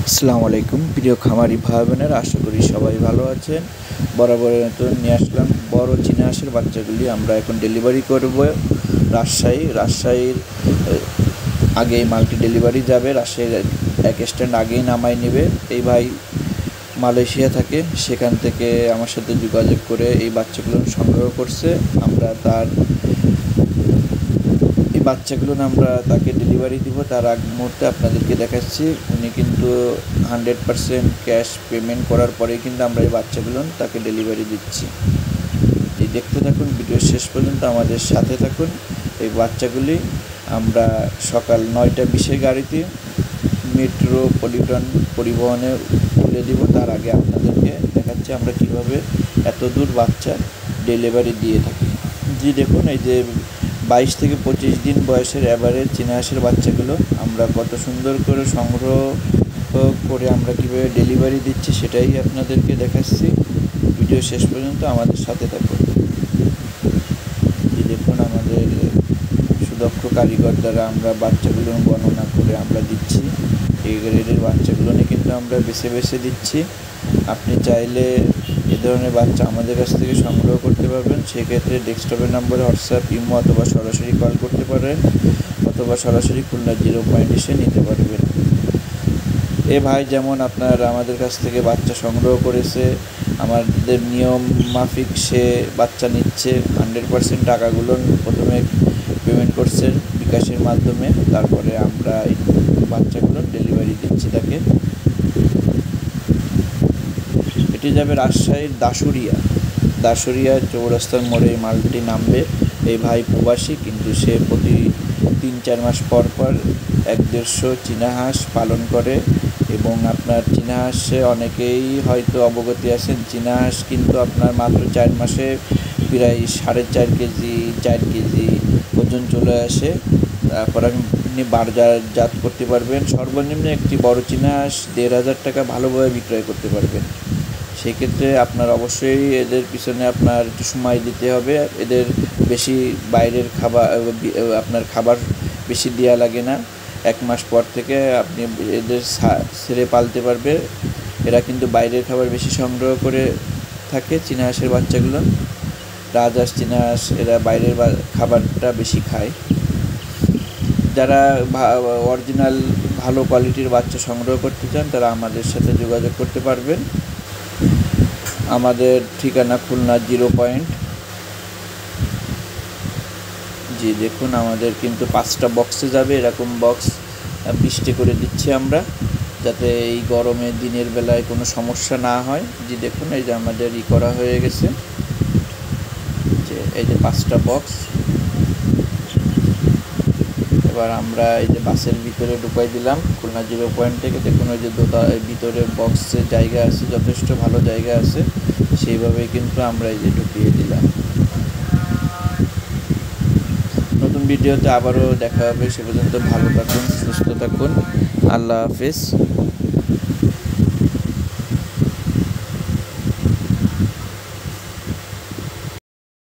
আসসালামু আলাইকুম প্রিয় খামারি ভাই বোনেরা, আশা করি সবাই ভালো আছেন। বরাবরের মতো নিয়ে আসলাম বড় চীনা হাঁসের বাচ্চাগুলি। আমরা এখন ডেলিভারি করব রাজশাহীর আগেই মালটি ডেলিভারি যাবে। রাজশাহীর এক স্ট্যান্ড আগেই নামাই নেবে। এই ভাই মালয়েশিয়া থাকে, সেখান থেকে আমার সাথে যোগাযোগ করে এই বাচ্চাগুলো সংগ্রহ করছে। আমরা এই বাচ্চাগুলো আমরা তাকে ডেলিভারি দিব। তার আগ মুহূর্তে আপনাদেরকে দেখাচ্ছি, উনি কিন্তু 100% ক্যাশ পেমেন্ট করার পরেই কিন্তু আমরা এই বাচ্চাগুলো তাকে ডেলিভারি দিচ্ছি। এই দেখতে থাকুন, ভিডিও শেষ পর্যন্ত আমাদের সাথে থাকুন। এই বাচ্চাগুলি আমরা সকাল 9:20 গাড়িতে মেট্রোপলিটন পরিবহনে তুলে দিব। তার আগে আপনাদেরকে দেখাচ্ছি আমরা কিভাবে এত দূর বাচ্চা ডেলিভারি দিয়ে থাকি। জি দেখুন, এই যে 22 থেকে 25 দিন বয়সের অ্যাভারেজ চীনা হাঁসের বাচ্চাগুলো আমরা কত সুন্দর করে সংগ্রহ করে আমরা কীভাবে ডেলিভারি দিচ্ছি সেটাই আপনাদেরকে দেখাচ্ছি। ভিডিও শেষ পর্যন্ত আমাদের সাথে থাকুন। দেখুন, আমাদের সুদক্ষ কারিগর দ্বারা আমরা বাচ্চাগুলো গণনা করে আমরা দিচ্ছি। এই গ্রেডের বাচ্চাগুলো কিন্তু আমরা বেছে বেছে দিচ্ছি। আপনি চাইলে এ ধরনের বাচ্চা আমাদের কাছ থেকে সংগ্রহ করতে পারবেন। সেক্ষেত্রে ডেস্কটপের নম্বরে হোয়াটসঅ্যাপ, ইমো অথবা সরাসরি কল করতে পারেন, অথবা সরাসরি খুলনা 0 পয়েন্ট এসে নিতে পারবেন। এ ভাই যেমন আপনার আমাদের কাছ থেকে বাচ্চা সংগ্রহ করেছে, আমাদের নিয়ম মাফিক সে বাচ্চা নিচ্ছে। 100% টাকাগুলো প্রথমে পেমেন্ট করছে বিকাশের মাধ্যমে, তারপরে আমরা এই বাচ্চাগুলো ডেলিভারি দিচ্ছি তাকে। এটি যাবে রাজশাহীর দাসুরিয়া চৌরাস্তার মোড়ে এই মালটি নামবে। এই ভাই প্রবাসী, কিন্তু সে প্রতি 3-4 মাস পর 150 চীনা হাঁস পালন করে। এবং আপনার চীনা হাঁসে অনেকেই হয়তো অবগতি আছেন, চীনা হাঁস কিন্তু আপনার মাত্র 4 মাসে প্রায় 4.5 কেজি 4 কেজি ওজন চলে আসে। তারপর আপনি বাজারজাত করতে পারবেন। সর্বনিম্ন একটি বড় চীনা হাঁস 1,500 টাকা ভালোভাবে বিক্রয় করতে পারবেন। সেক্ষেত্রে আপনার অবশ্যই এদের পিছনে আপনার একটু সময় দিতে হবে। এদের বেশি বাইরের খাবার বেশি দেওয়া লাগে না। 1 মাস পর থেকে আপনি এদের ছেড়ে পালতে পারবে। এরা কিন্তু বাইরের খাবার বেশি সংগ্রহ করে থাকে। চীনা হাঁসের বাচ্চাগুলো, রাজহাঁস, চীনা হাঁস, এরা বাইরের খাবারটা বেশি খায়। যারা অরিজিনাল ভালো কোয়ালিটির বাচ্চা সংগ্রহ করতে চান তারা আমাদের সাথে যোগাযোগ করতে পারবেন। আমাদের ঠিকানা খুলনা 0 পয়েন্ট। জি দেখুন, আমাদের কিন্তু 5টা বক্সে যাবে। এরকম বক্স 20টি করে দিচ্ছি আমরা, যাতে এই গরমে দিনের বেলায় কোনো সমস্যা না হয়। জি দেখুন, এই যে আমাদের করা হয়ে গেছে, যে এই যে 5টা বক্স। এবার আমরা এই যে বাসের ভিতরে ঢুকাই দিলাম খুলনা 0 পয়েন্ট থেকে। দেখুন, ওই যে ভিতরে বক্সের জায়গা আছে, যথেষ্ট ভালো জায়গা আছে, সেইভাবেই কিন্তু আমরা এই যে ঢুকিয়ে দিলাম। নতুন ভিডিওতে আবারও দেখা হবে। সে পর্যন্ত ভালো থাকুন, সুস্থ থাকুন। আল্লাহ হাফেজ।